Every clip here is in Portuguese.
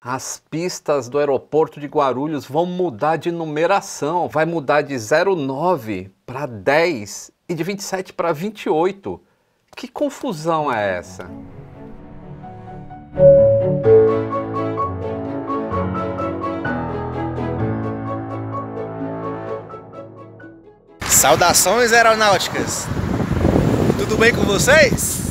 As pistas do aeroporto de Guarulhos vão mudar de numeração, vai mudar de 09 para 10 e de 27 para 28. Que confusão é essa? Saudações aeronáuticas! Tudo bem com vocês?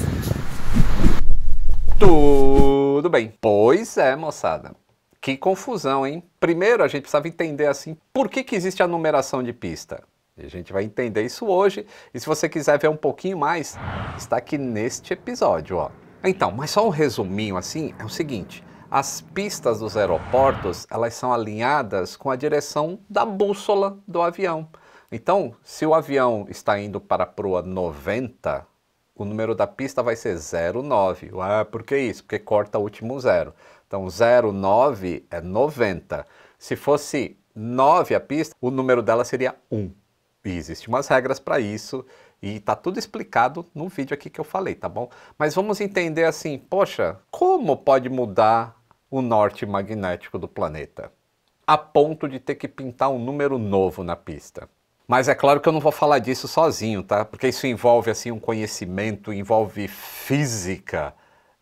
Tudo bem. Pois é, moçada. Que confusão, hein? Primeiro a gente precisava entender assim, por que existe a numeração de pista? E a gente vai entender isso hoje. E se você quiser ver um pouquinho mais, está aqui neste episódio, ó. Então, mas só um resuminho assim, é o seguinte. As pistas dos aeroportos, elas são alinhadas com a direção da bússola do avião. Então, se o avião está indo para a proa 90, o número da pista vai ser 09. Ah, por que isso? Porque corta o último zero. Então, 09 é 90. Se fosse 9 a pista, o número dela seria 1. E existem umas regras para isso e tá tudo explicado no vídeo aqui que eu falei, tá bom? Mas vamos entender assim, poxa, como pode mudar o norte magnético do planeta? A ponto de ter que pintar um número novo na pista. Mas é claro que eu não vou falar disso sozinho, tá? Porque isso envolve assim um conhecimento, envolve física.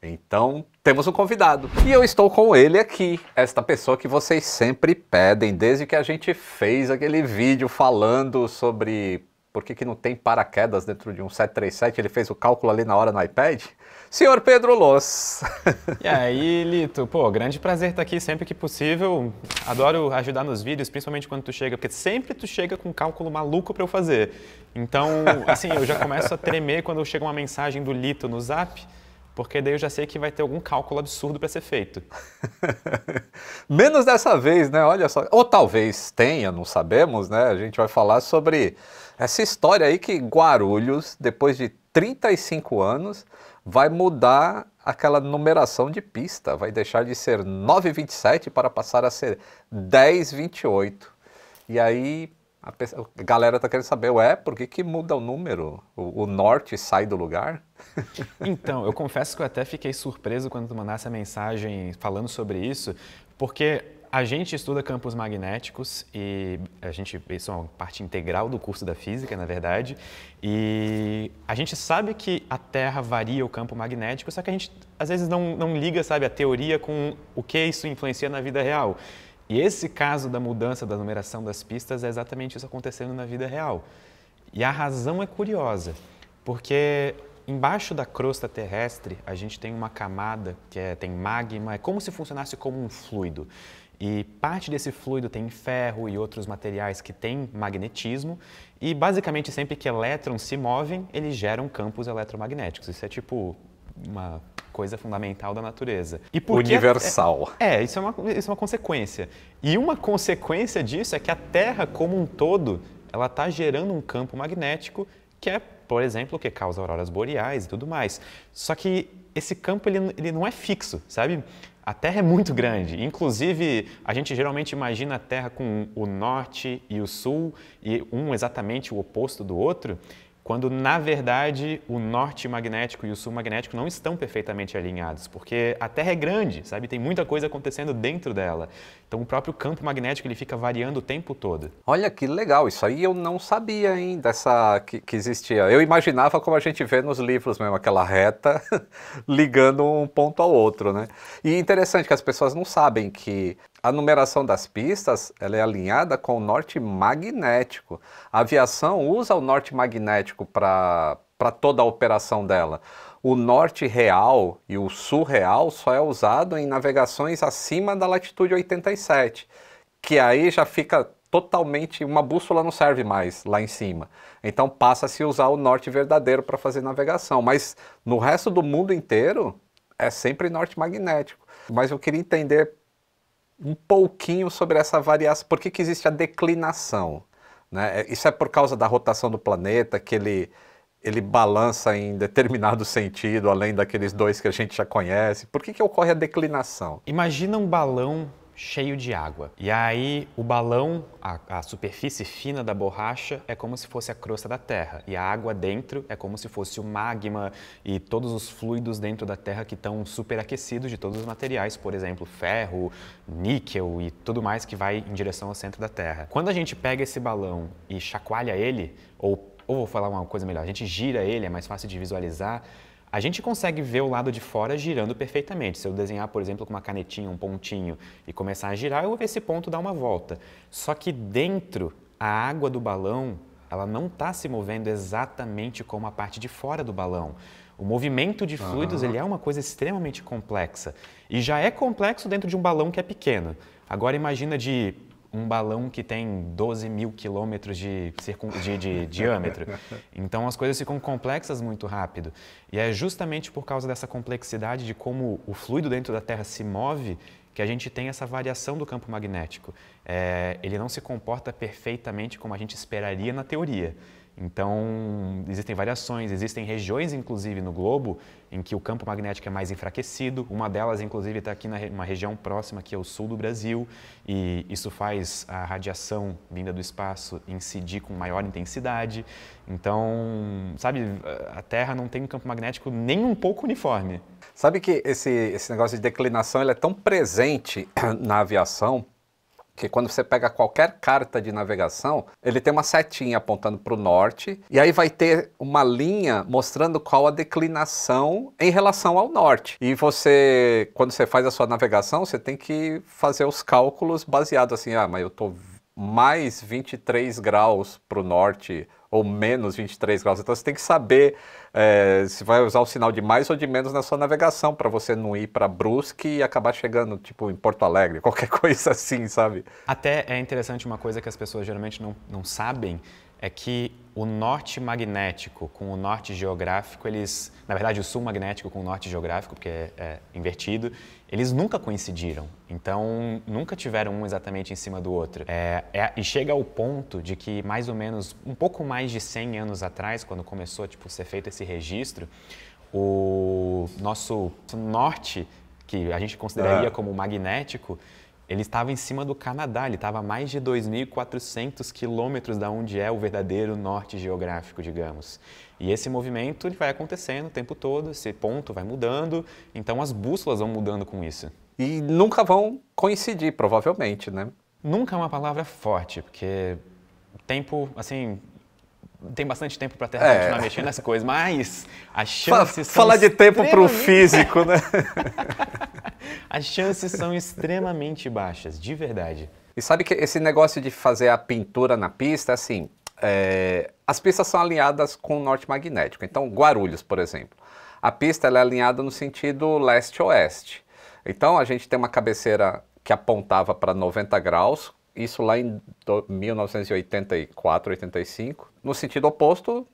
Então, temos um convidado. E eu estou com ele aqui, esta pessoa que vocês sempre pedem, desde que a gente fez aquele vídeo falando sobre por que não tem paraquedas dentro de um 737, ele fez o cálculo ali na hora no iPad. Senhor Pedro Loss. E aí, Lito, pô, grande prazer estar aqui sempre que possível. Adoro ajudar nos vídeos, principalmente quando tu chega, porque sempre tu chega com um cálculo maluco para eu fazer. Então, assim, eu já começo a tremer quando chega uma mensagem do Lito no Zap, porque daí eu já sei que vai ter algum cálculo absurdo para ser feito. Menos dessa vez, né? Olha só. Ou talvez tenha, não sabemos, né? A gente vai falar sobre essa história aí que Guarulhos, depois de 35 anos, vai mudar aquela numeração de pista. Vai deixar de ser 927 para passar a ser 1028. E aí a galera tá querendo saber, ué, por que muda o número? O norte sai do lugar? Então, eu confesso que eu até fiquei surpreso quando tu mandasse a mensagem falando sobre isso, porque a gente estuda campos magnéticos e isso é uma parte integral do curso da física, na verdade, e a gente sabe que a Terra varia o campo magnético, só que a gente às vezes não liga, sabe, a teoria com o que isso influencia na vida real. E esse caso da mudança da numeração das pistas é exatamente isso acontecendo na vida real. E a razão é curiosa, porque embaixo da crosta terrestre a gente tem uma camada tem magma, é como se funcionasse como um fluido. E parte desse fluido tem ferro e outros materiais que têm magnetismo e basicamente sempre que elétrons se movem, eles geram campos eletromagnéticos. Isso é tipo uma coisa fundamental da natureza. E universal. Isso é uma consequência. E uma consequência disso é que a Terra como um todo, ela está gerando um campo magnético que é, por exemplo, o que causa auroras boreais e tudo mais. Só que esse campo ele não é fixo, sabe? A Terra é muito grande, inclusive a gente geralmente imagina a Terra com o norte e o sul e um exatamente o oposto do outro, quando na verdade o norte magnético e o sul magnético não estão perfeitamente alinhados, porque a Terra é grande, sabe? Tem muita coisa acontecendo dentro dela. Então o próprio campo magnético ele fica variando o tempo todo. Olha que legal, isso aí eu não sabia, hein, que existia. Eu imaginava como a gente vê nos livros mesmo, aquela reta ligando um ponto ao outro, né? E interessante que as pessoas não sabem que a numeração das pistas ela é alinhada com o norte magnético. A aviação usa o norte magnético para toda a operação dela. O norte real e o sul real só é usado em navegações acima da latitude 87, que aí já fica totalmente, uma bússola não serve mais lá em cima. Então passa a se usar o norte verdadeiro para fazer navegação. Mas no resto do mundo inteiro é sempre norte magnético. Mas eu queria entender um pouquinho sobre essa variação. Por que existe a declinação? Né? Isso é por causa da rotação do planeta, que ele balança em determinado sentido, além daqueles dois que a gente já conhece. Por que ocorre a declinação? Imagina um balão cheio de água. E aí o balão, a superfície fina da borracha é como se fosse a crosta da Terra. E a água dentro é como se fosse o magma e todos os fluidos dentro da Terra que estão superaquecidos de todos os materiais, por exemplo, ferro, níquel e tudo mais que vai em direção ao centro da Terra. Quando a gente pega esse balão e chacoalha ele, ou vou falar uma coisa melhor, a gente gira ele, é mais fácil de visualizar, a gente consegue ver o lado de fora girando perfeitamente. Se eu desenhar, por exemplo, com uma canetinha, um pontinho e começar a girar, eu vou ver esse ponto dar uma volta. Só que dentro, a água do balão, ela não está se movendo exatamente como a parte de fora do balão. O movimento de fluidos ele é uma coisa extremamente complexa. E já é complexo dentro de um balão que é pequeno. Agora imagina de um balão que tem 12 mil quilômetros de diâmetro. Então as coisas ficam complexas muito rápido. E é justamente por causa dessa complexidade de como o fluido dentro da Terra se move que a gente tem essa variação do campo magnético. Ele não se comporta perfeitamente como a gente esperaria na teoria. Então, existem variações, existem regiões, inclusive, no globo, em que o campo magnético é mais enfraquecido. Uma delas, inclusive, está aqui numa região próxima, que é o sul do Brasil, e isso faz a radiação vinda do espaço incidir com maior intensidade. Então, sabe, a Terra não tem um campo magnético nem um pouco uniforme. Sabe que esse negócio de declinação ele é tão presente na aviação, que quando você pega qualquer carta de navegação, ele tem uma setinha apontando para o norte, e aí vai ter uma linha mostrando qual a declinação em relação ao norte. E você, quando você faz a sua navegação, você tem que fazer os cálculos baseados assim, mas eu estou mais 23 graus para o norte, ou menos 23 graus. Então você tem que saber se vai usar o sinal de mais ou de menos na sua navegação, para você não ir para Brusque e acabar chegando tipo em Porto Alegre, qualquer coisa assim, sabe? Até é interessante uma coisa que as pessoas geralmente não sabem, é que o norte magnético com o norte geográfico, na verdade o sul magnético com o norte geográfico, porque é invertido, eles nunca coincidiram. Então, nunca tiveram um exatamente em cima do outro. E chega ao ponto de que, mais ou menos, um pouco mais de 100 anos atrás, quando começou a ser feito esse registro, o nosso norte, que a gente consideraria como magnético, ele estava em cima do Canadá, ele estava a mais de 2.400 quilômetros da onde é o verdadeiro norte geográfico, digamos. E esse movimento ele vai acontecendo o tempo todo, esse ponto vai mudando, então as bússolas vão mudando com isso. E nunca vão coincidir, provavelmente, né? Nunca é uma palavra forte, porque tempo, assim, tem bastante tempo para a Terra continuar mexendo nas coisas, mas as chances são Falar de tempo para o físico, né? As chances são extremamente baixas, de verdade. E sabe que esse negócio de fazer a pintura na pista, assim, as pistas são alinhadas com o norte magnético. Então, Guarulhos, por exemplo, a pista ela é alinhada no sentido leste-oeste. Então, a gente tem uma cabeceira que apontava para 90 graus, isso lá em 1984, 85. No sentido oposto,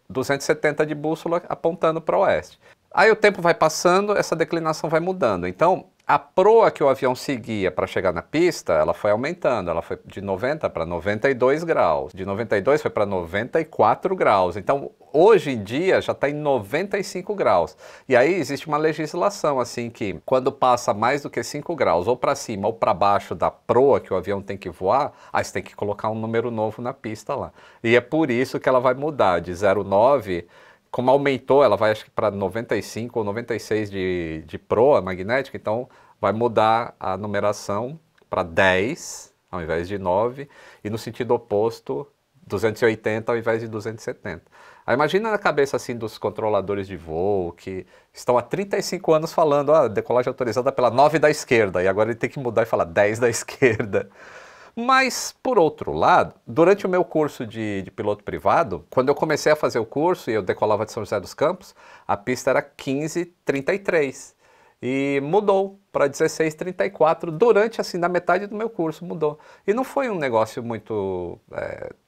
270 de bússola apontando para o oeste. Aí o tempo vai passando, essa declinação vai mudando. Então, a proa que o avião seguia para chegar na pista, ela foi aumentando. Ela foi de 90 para 92 graus. De 92 foi para 94 graus. Então, hoje em dia, já está em 95 graus. E aí existe uma legislação, assim, que quando passa mais do que 5 graus, ou para cima ou para baixo da proa que o avião tem que voar, aí você tem que colocar um número novo na pista lá. E é por isso que ela vai mudar de 0,9... Como aumentou, ela vai acho que para 95 ou 96 de proa magnética, então vai mudar a numeração para 10 ao invés de 9 e no sentido oposto 280 ao invés de 270. Aí imagina na cabeça assim dos controladores de voo que estão há 35 anos falando decolagem autorizada pela 9 da esquerda e agora ele tem que mudar e falar 10 da esquerda. Mas, por outro lado, durante o meu curso de piloto privado, quando eu comecei a fazer o curso e eu decolava de São José dos Campos, a pista era 15:33 e mudou para 16:34 durante, assim, na metade do meu curso mudou. E não foi um negócio muito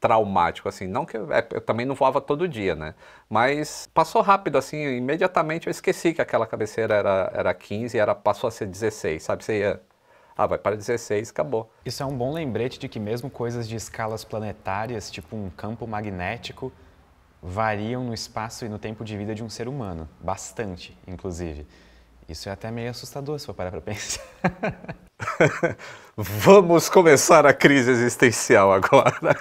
traumático, assim, não que eu também não voava todo dia, né? Mas passou rápido, assim, imediatamente eu esqueci que aquela cabeceira era 15 e passou a ser 16, sabe? Você ia... vai para 16, acabou. Isso é um bom lembrete de que mesmo coisas de escalas planetárias, tipo um campo magnético, variam no espaço e no tempo de vida de um ser humano. Bastante, inclusive. Isso é até meio assustador se for parar para pensar. Vamos começar a crise existencial agora.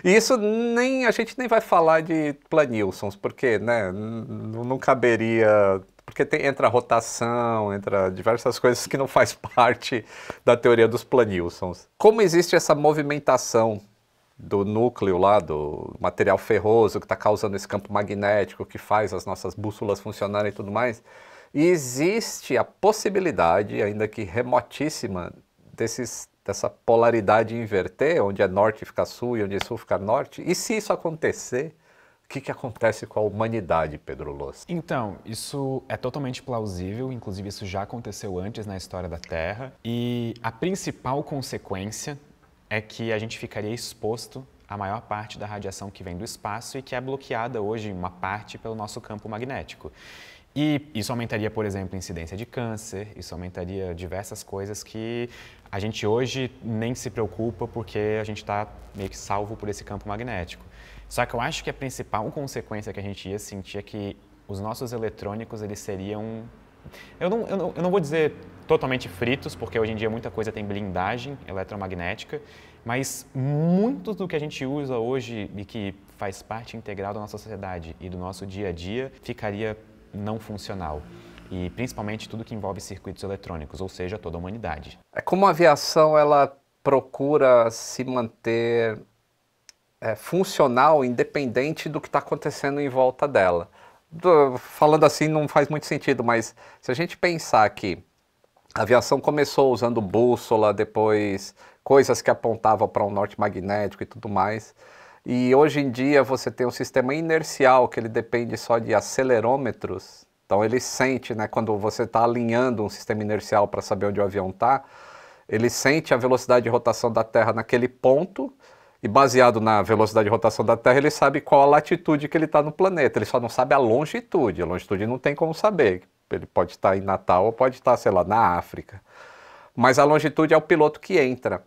E isso a gente nem vai falar de Planilsons, porque né, não caberia, porque entra rotação, entra diversas coisas que não faz parte da teoria dos Planilsons. Como existe essa movimentação do núcleo lá, do material ferroso que está causando esse campo magnético que faz as nossas bússolas funcionarem e tudo mais, e existe a possibilidade, ainda que remotíssima, dessa polaridade inverter, onde é norte fica sul e onde é sul fica norte. E se isso acontecer, o que acontece com a humanidade, Pedro Loss? Então, isso é totalmente plausível, inclusive isso já aconteceu antes na história da Terra, e a principal consequência é que a gente ficaria exposto à maior parte da radiação que vem do espaço e que é bloqueada hoje, em uma parte, pelo nosso campo magnético. E isso aumentaria, por exemplo, a incidência de câncer, isso aumentaria diversas coisas que a gente hoje nem se preocupa porque a gente está meio que salvo por esse campo magnético. Só que eu acho que a principal consequência que a gente ia sentir é que os nossos eletrônicos, eles seriam... Eu não vou dizer totalmente fritos, porque hoje em dia muita coisa tem blindagem eletromagnética, mas muito do que a gente usa hoje e que faz parte integral da nossa sociedade e do nosso dia a dia ficaria não funcional. E principalmente tudo que envolve circuitos eletrônicos, ou seja, toda a humanidade. É como a aviação ela procura se manter funcional, independente do que está acontecendo em volta dela. Falando assim não faz muito sentido, mas se a gente pensar que a aviação começou usando bússola, depois coisas que apontavam para um norte magnético e tudo mais, e hoje em dia você tem um sistema inercial que ele depende só de acelerômetros, então ele sente, né, quando você está alinhando um sistema inercial para saber onde o avião está, ele sente a velocidade de rotação da Terra naquele ponto, e baseado na velocidade de rotação da Terra, ele sabe qual a latitude que ele está no planeta. Ele só não sabe a longitude. A longitude não tem como saber. Ele pode estar em Natal ou pode estar, sei lá, na África. Mas a longitude é o piloto que entra.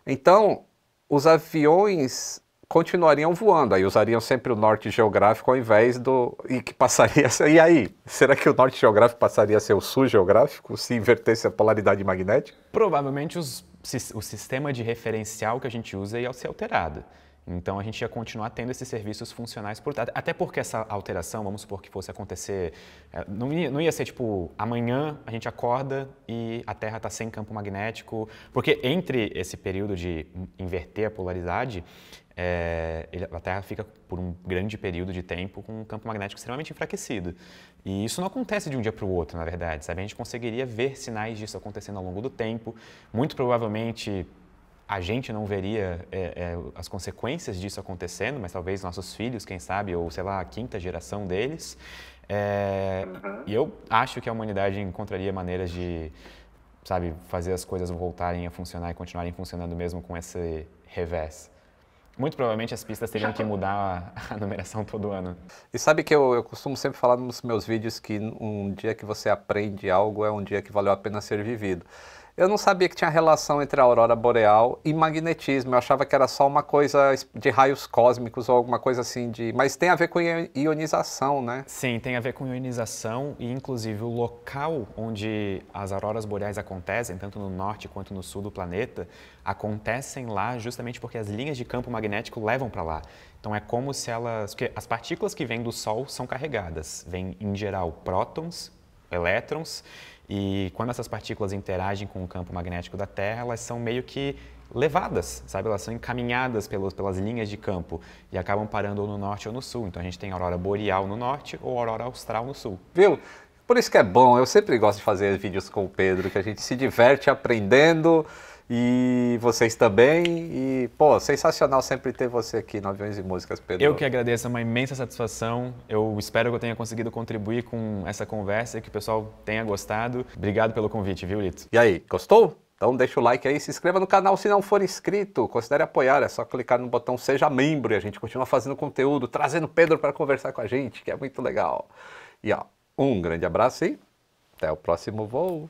Então, os aviões continuariam voando. Aí usariam sempre o norte geográfico ao invés do... E que passaria... E aí? Será que o norte geográfico passaria a ser o sul geográfico se invertesse a polaridade magnética? Provavelmente o sistema de referencial que a gente usa ia ser alterado. Então a gente ia continuar tendo esses serviços funcionais por trás. Até porque essa alteração, vamos supor que fosse acontecer, não ia ser tipo, amanhã a gente acorda e a Terra está sem campo magnético. Porque entre esse período de inverter a polaridade, a Terra fica por um grande período de tempo com um campo magnético extremamente enfraquecido. E isso não acontece de um dia para o outro, na verdade, sabe? A gente conseguiria ver sinais disso acontecendo ao longo do tempo. Muito provavelmente a gente não veria as consequências disso acontecendo, mas talvez nossos filhos, quem sabe, ou sei lá, a quinta geração deles. E eu acho que a humanidade encontraria maneiras de, sabe, fazer as coisas voltarem a funcionar e continuarem funcionando mesmo com esse revés. Muito provavelmente as pistas teriam que mudar a numeração todo ano. E sabe que eu costumo sempre falar nos meus vídeos que um dia que você aprende algo é um dia que valeu a pena ser vivido. Eu não sabia que tinha relação entre a aurora boreal e magnetismo. Eu achava que era só uma coisa de raios cósmicos ou alguma coisa assim de... Mas tem a ver com ionização, né? Sim, tem a ver com ionização e inclusive o local onde as auroras boreais acontecem, tanto no norte quanto no sul do planeta, acontecem lá justamente porque as linhas de campo magnético levam para lá. Então é como se elas... Porque as partículas que vêm do Sol são carregadas. Vêm, em geral, prótons, elétrons, e quando essas partículas interagem com o campo magnético da Terra, elas são meio que levadas, sabe? Elas são encaminhadas pelas linhas de campo e acabam parando ou no norte ou no sul. Então a gente tem a aurora boreal no norte ou a aurora austral no sul. Viu? Por isso que é bom, eu sempre gosto de fazer vídeos com o Pedro, que a gente se diverte aprendendo e vocês também. E, pô, sensacional sempre ter você aqui no Aviões e Músicas, Pedro. Eu que agradeço, é uma imensa satisfação. Eu espero que eu tenha conseguido contribuir com essa conversa e que o pessoal tenha gostado. Obrigado pelo convite, viu, Lito? E aí, gostou? Então deixa o like aí, se inscreva no canal se não for inscrito, considere apoiar, é só clicar no botão Seja Membro e a gente continua fazendo conteúdo, trazendo o Pedro para conversar com a gente, que é muito legal. E ó, um grande abraço e até o próximo voo.